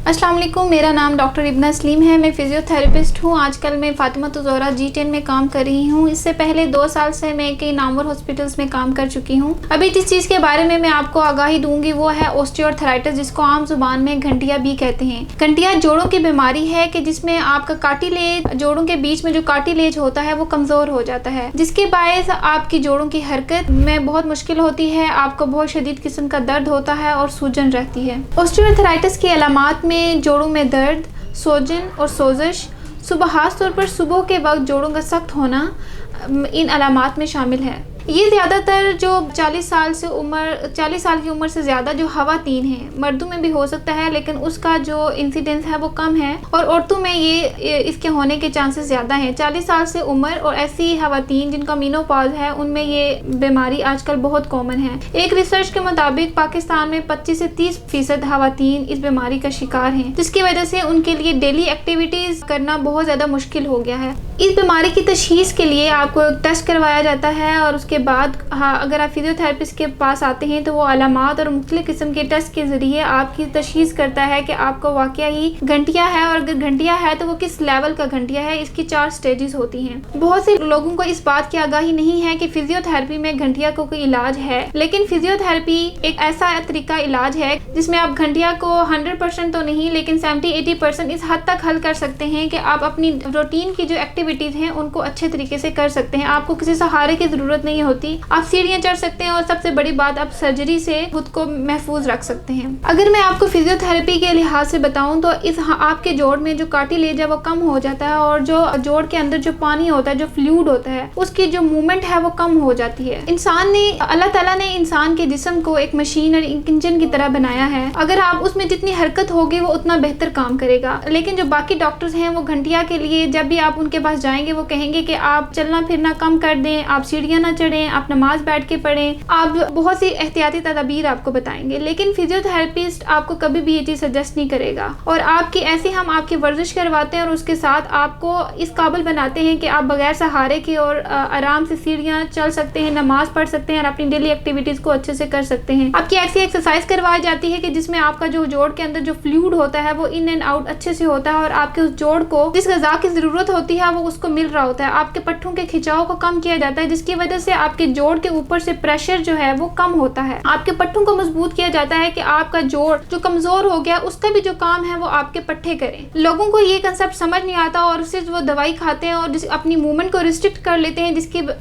अस्सलाम वालेकुम, मेरा नाम डॉक्टर इब्ना सलीम है। मैं फ़िज़ियोथेरेपिस्ट हूँ। आजकल मैं फ़ातिमा ज़ोहरा G10 में काम कर रही हूँ। इससे पहले 2 साल से मैं कई नामवर हॉस्पिटल्स में काम कर चुकी हूँ। अभी जिस चीज़ के बारे में मैं आपको आगाही दूंगी वो है ऑस्टियोआर्थराइटिस, जिसको आम जुबान में घंटिया भी कहते हैं। घंटिया जोड़ों की बीमारी है कि जिसमें आपका कार्टिलेज, जोड़ों के बीच में जो कार्टिलेज होता है वो कमज़ोर हो जाता है, जिसके बायस आपकी जोड़ों की हरकत में बहुत मुश्किल होती है। आपको बहुत शदीद किस्म का दर्द होता है और सूजन रहती है। ऑस्टियोआर्थराइटिस की अलामात में जोड़ों में दर्द, सूजन और सोजिश, खास तौर पर सुबह के वक्त जोड़ों का सख्त होना इन अलामात में शामिल है। ये ज़्यादातर जो 40 साल की उम्र से ज़्यादा जो खवातीन हैं, मर्दों में भी हो सकता है लेकिन उसका जो इंसिडेंस है वो कम है, और औरतों में ये इसके होने के चांसेस ज़्यादा हैं। 40 साल से उम्र और ऐसी खवातीन जिनका मेनोपॉज है उनमें ये बीमारी आजकल बहुत कॉमन है। एक रिसर्च के मुताबिक पाकिस्तान में 25 से 30% खवातीन इस बीमारी का शिकार हैं, जिसकी वजह से उनके लिए डेली एक्टिविटीज़ करना बहुत ज़्यादा मुश्किल हो गया है। इस बीमारी की तशख़ीस के लिए आपको एक टेस्ट करवाया जाता है और उसके बाद अगर आप फिजियोथेरेपिस्ट के पास आते हैं तो वो अलामात और मुख्तलिफ़ किस्म के टेस्ट के ज़रिए आपकी तशख़ीस करता है कि आपको वाकई ही घंटिया है, और अगर घंटिया है तो वो किस लेवल का घंटिया है। इसकी 4 स्टेजेस होती हैं। बहुत से लोगों को इस बात की आगाही नहीं है कि फिजियोथेरेपी में घंटिया को कोई इलाज है, लेकिन फिजियोथेरेपी एक ऐसा तरीका इलाज है जिसमें आप घंटिया को 100% तो नहीं लेकिन 70-80% इस हद तक हल कर सकते हैं कि आप अपनी रूटीन की जो एक्टिविटीज़ हैं उनको अच्छे तरीके से कर सकते हैं। आपको किसी सहारे की ज़रूरत नहीं होती, आप सीढ़ियाँ चढ़ सकते हैं, और सबसे बड़ी बात आप सर्जरी से खुद को महफूज रख सकते हैं। अगर मैं आपको फिजियोथेरेपी के लिहाज से बताऊं तो आपके जोड़ में जो कार्टिलेज है वो कम हो जाता है, और जो जोड़ के अंदर जो पानी होता है, जो फ्लूइड होता है, उसकी जो मूवमेंट है वो कम हो जाती है। अल्लाह ताला ने इंसान के जिस्म को एक मशीन और एक इंजन की तरह बनाया है। अगर आप उसमें जितनी हरकत होगी वो उतना बेहतर काम करेगा। लेकिन जो बाकी डॉक्टर्स हैं वो घंटिया के लिए जब भी आप उनके पास जाएंगे वो कहेंगे कि आप चलना फिरना कम कर दें, आप सीढ़ियाँ ना चढ़ें, आप नमाज बैठ के पढ़ें, आप बहुत सी एहतियाती तदाबीर आपको बताएंगे। लेकिन फिजियोथेरेपिस्ट आपको कभी भी ये चीज़ सजेस्ट नहीं करेगा, और हम आपकी वर्जिश करवाते हैं और उसके साथ आपको इस काबिल बनाते हैं कि आप बगैर सहारे के और आराम से सीढ़ियाँ चल सकते हैं, नमाज पढ़ सकते हैं और अपनी डेली एक्टिविटीज़ को अच्छे से कर सकते हैं। आपकी ऐसी एक्सरसाइज करवाई जाती है कि जिसमें आपका जो जोड़ के अंदर जो फ्लूइड होता है वो इन एंड आउट अच्छे से होता है, और आपके उस जोड़ को जिस ग़िज़ा की ज़रूरत होती है वो उसको मिल रहा होता है। आपके पट्टों के खिंचाव को कम किया जाता है, जिसकी वजह से आपके जोड़ के ऊपर से प्रेशर जो है वो कम होता है। आपके पट्टों को मजबूत किया जाता है कि आपका जोड़ जो कमजोर हो गया उसका भी जो काम है वो आपके पट्टे करें। लोगों को ये कंसेप्ट समझ नहीं आता और सिर्फ वो दवाई खाते हैं और अपनी मूवमेंट को रिस्ट्रिक्ट कर लेते हैं,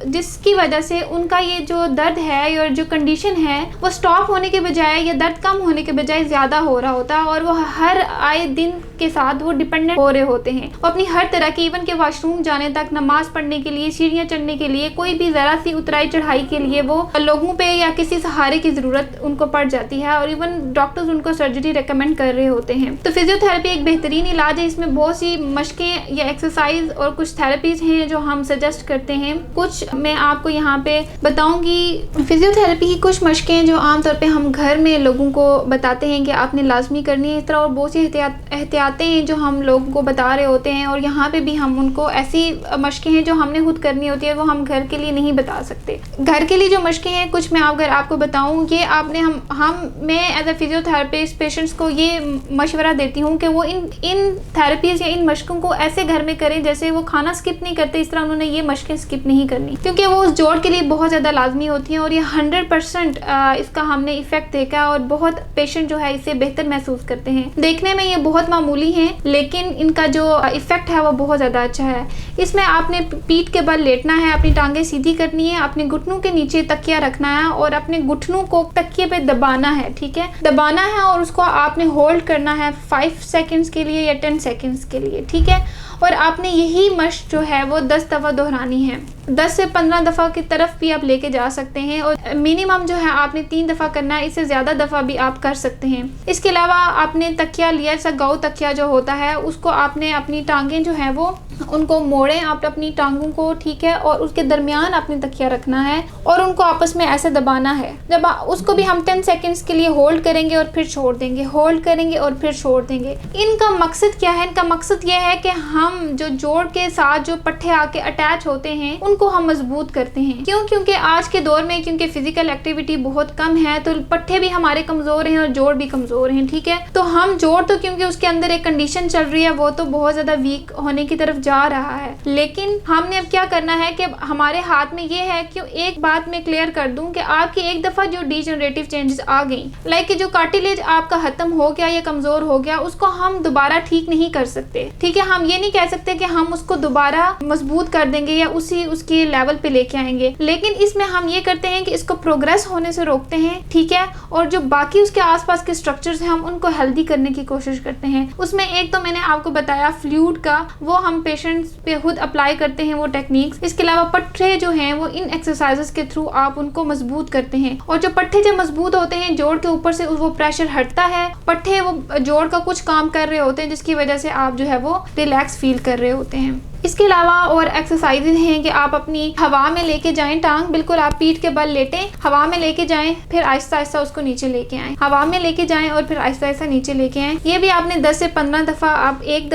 जिसकी वजह से उनका ये जो दर्द है और जो कंडीशन है वो स्टॉप होने के बजाय या दर्द कम होने के बजाय ज्यादा हो रहा होता है, और वो हर आए दिन के साथ वो डिपेंडेंट हो रहे होते हैं। वो अपनी हर तरह की, इवन के वॉशरूम जाने तक, नमाज पढ़ने के लिए, सीढ़ियाँ चढ़ने के लिए, कोई भी जरा सी उतराई चढ़ाई के लिए वो लोगों पे या किसी सहारे की ज़रूरत उनको पड़ जाती है, और इवन डॉक्टर्स उनको सर्जरी रेकमेंड कर रहे होते हैं। तो फिजियोथेरेपी एक बेहतरीन इलाज है। इसमें बहुत सी मशकें या एक्सरसाइज और कुछ थेरेपीज हैं जो हम सजेस्ट करते हैं। कुछ मैं आपको यहाँ पे बताऊंगी। फिजियोथेरेपी की कुछ मशकें जो आमतौर पे हम घर में लोगों को बताते हैं कि आपने लाजमी करनी है, इस तरह और बहुत सी एहतियातें हैं जो हम लोगों को बता रहे होते हैं, और यहाँ पे भी हम उनको ऐसी मशकें हैं जो हमने खुद करनी होती है, वो हम घर के लिए नहीं बता सकते। घर के लिए जो मशकें हैं कुछ मैं अगर आपको बताऊं, ये आपने मैं एज ए फिजियोथेरेपिस्ट पेशेंट्स को ये मशवरा देती हूँ कि वो इन थेरेपीज या इन मशकों को ऐसे घर में करें जैसे वो खाना स्किप नहीं करते, इस तरह उन्होंने ये मशकें स्किप नहीं करनी, क्योंकि वो उस जोड़ के लिए बहुत ज़्यादा लाजमी होती हैं, और ये 100% इसका हमने इफेक्ट देखा, और बहुत पेशेंट जो है इसे बेहतर महसूस करते हैं। देखने में ये बहुत मामूली हैं लेकिन इनका जो इफेक्ट है वो बहुत ज़्यादा अच्छा है। इसमें आपने पीठ के बल लेटना है, अपनी टांगें सीधी करनी है, अपने घुटनों के नीचे तकिया रखना है और अपने घुटनों को तकिए पे दबाना है, ठीक है, दबाना है, और उसको आपने होल्ड करना है 5 सेकंड्स के लिए या 10 सेकंड्स के लिए, ठीक है। और आपने यही मश्क जो है वो 10 दफ़ा दोहरानी है। 10 से 15 दफ़ा की तरफ भी आप लेके जा सकते हैं, और मिनिमम जो है आपने 3 दफ़ा करना है, इससे ज़्यादा दफ़ा भी आप कर सकते हैं। इसके अलावा आपने तकिया लिया, ऐसा गाउ तकिया जो होता है, उसको आपने अपनी टांगें जो है वो उनको मोड़ें आप अपनी टांगों को, ठीक है, और उसके दरमियान आपने तकिया रखना है और उनको आपस में ऐसे दबाना है। जब उसको भी हम 10 सेकंड्स के लिए होल्ड करेंगे और फिर छोड़ देंगे, होल्ड करेंगे और फिर छोड़ देंगे। इनका मकसद क्या है? इनका मकसद ये है कि हम जो जोड़ के साथ जो पट्टे आके अटैच होते हैं उनको हम मजबूत करते हैं। क्यों? क्योंकि आज के दौर में क्योंकि फिजिकल एक्टिविटी बहुत कम है तो पट्टे भी हमारे कमजोर हैं और जोड़ भी कमजोर हैं। ठीक है, तो हम जोड़ तो क्योंकि उसके अंदर एक कंडीशन चल रही है वो तो बहुत ज्यादा वीक होने की तरफ जा रहा है, लेकिन हमने अब क्या करना है कि हमारे हाथ में ये है कि एक बात मैं क्लियर कर दूं कि आपकी एक दफा जो डीजनरेटिव चेंजेस आ गई, लाइक जो कार्टिलेज आपका खत्म हो गया या कमजोर हो गया, उसको हम दोबारा ठीक नहीं कर सकते। ठीक है, हम ये नहीं कह सकते कि हम उसको दोबारा मजबूत कर देंगे या उसकी लेवल पे लेके आएंगे, लेकिन इसमें हम ये करते हैं कि इसको प्रोग्रेस होने से रोकते हैं। ठीक है, और जो बाकी उसके आसपास के स्ट्रक्चर्स हैं हम उनको हेल्दी करने की कोशिश करते हैं। उसमें एक तो मैंने आपको बताया फ्लूइड का, वो हम पेशेंट्स पे खुद अप्लाई करते हैं वो टेक्निक्स। इसके अलावा पट्टे जो हैं वो इन एक्सरसाइजेस के थ्रू आप उनको मजबूत करते हैं, और जो पट्टे जब मजबूत होते हैं जोड़ के ऊपर से वो प्रेशर हटता है, पट्टे वो जोड़ का कुछ काम कर रहे होते हैं जिसकी वजह से आप जो है वो रिलैक्स फील कर रहे होते हैं। इसके अलावा और एक्सरसाइजेज हैं कि आप अपनी हवा में लेके जाएं, टांग बिल्कुल आप पीठ के बल लेटें, हवा में लेके जाएं, फिर आहिस्ता आहिस्ता उसको नीचे लेके आएं, हवा में लेके जाएं और फिर आहिस्ता आहिस्ता नीचे लेके आएं। ये भी आपने 10 से 15 दफ़ा आप एक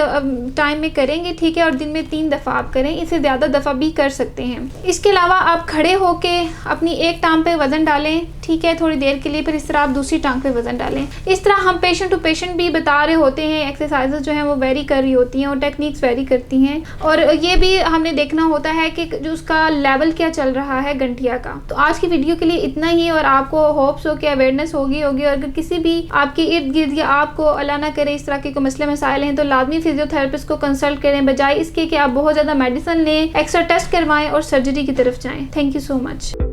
टाइम में करेंगे। ठीक है, और दिन में 3 दफ़ा आप करें, इससे ज़्यादा दफ़ा भी कर सकते हैं। इसके अलावा आप खड़े होके अपनी एक टांग पे वजन डालें, ठीक है, थोड़ी देर के लिए, फिर इस तरह आप दूसरी टांग पे वजन डालें। इस तरह हम पेशेंट टू पेशेंट भी बता रहे होते हैं, एक्सरसाइजेज जो हैं वो वेरी कर रही होती हैं और टेक्निक्स वेरी करती हैं, और ये भी हमने देखना होता है कि जो उसका लेवल क्या चल रहा है गंठिया का। तो आज की वीडियो के लिए इतना ही, और आपको होप्स हो कि अवेयरनेस होगी और अगर किसी भी आपके इर्द गिर्द या आपको अल्लाह ना करे इस तरह के कोई मसले मसाइल हैं तो लाजमी फिजियोथेरेपिस्ट को कंसल्ट करें, बजाय इसके कि आप बहुत ज़्यादा मेडिसिन लें, एक्स्ट्रा टेस्ट करवाएं और सर्जरी की तरफ जाएं। Thank you so much.